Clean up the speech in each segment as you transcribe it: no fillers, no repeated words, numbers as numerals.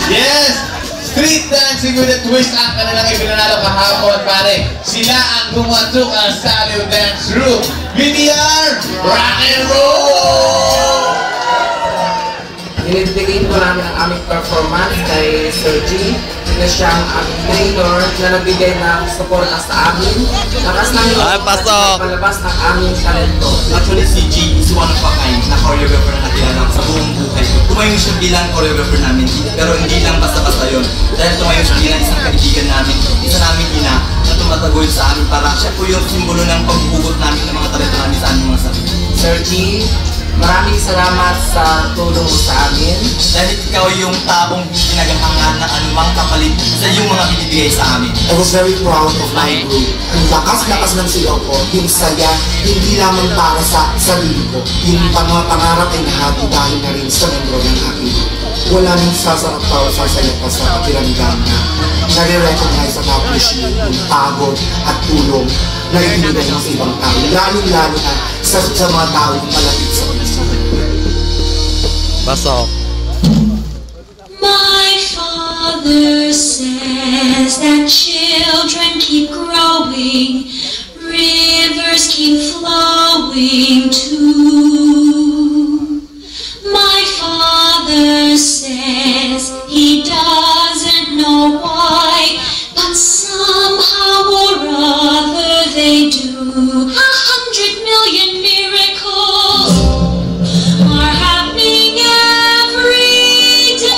Yes! Street dancing with a twist ang kanilang ipinanalo kahapon, pare. Sila ang gumatuk ang Salio Dance Group. BTR, rock and roll! Dinidedicate po namin ang aming performance kay Sir G na siyang aming trainer na nagbigay ng suporta sa amin. Lakas namin palabas ng aming talento. Actually, si G is one of a kind na choreographer na nakilala ko sa buong buhay. Tumayo siya bilang choreographer namin, pero hindi lang basta-basta yun. Dahil tumayo siya bilang isang kaibigan namin, isa namin ina na tumataguyod sa amin para siya po yung simbolo ng paghuhugot namin ng mga talento namin sa aming mga sarili. Sir G, maraming salamat sa tulong mo sa amin. Dahil ikaw yung taong hindi naghahangat ng anumang kapalit sa iyong mga binibigay sa amin. I was very proud of my group. Ang lakas-lakas ng sigaw ko, yung saya, hindi lamang para sa sarili ko. Yung pangarap ay nahati dahil na rin sa membro ng aking group. Wala nang sasarap pa o sasaya pa sa kapiramdam na nare-recognize at appreciate yung pagod at tulong na ibinigay ng sa ibang tao. Lalo-lalo na sa mga tao yung malapit sa puso. Pasok. My father says that children keep growing, rivers keep flowing too. My father says he doesn't know why, but somehow or other they do. 100 million miracles are happening every day.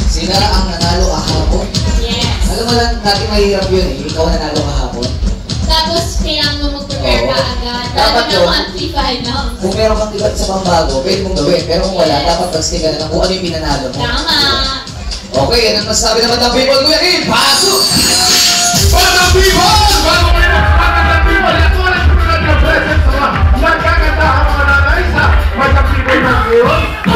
Sila ang nanalo kahapon. Yes. Alam mo lang, natin mahirap yun eh. Ikaw nanalo kahapon. Tapos kailangan mo mag-prepare ka agad. Dapat Lalo yun. na monthly finals. Kung meron kang iba't isa pang bago, pwede mong gawin. Pero kung wala, dapat mag-stick ka na lang kung ano yung pinanalo mo. Tama. Okay, yan ang masasabi naman ng people. Kuya Kim, pasok! Para people! Bago kayo magpapagod ng people, ito ang sumunod na present sa mga nagkakanta ang mga nanay sa mga people ng ngayon.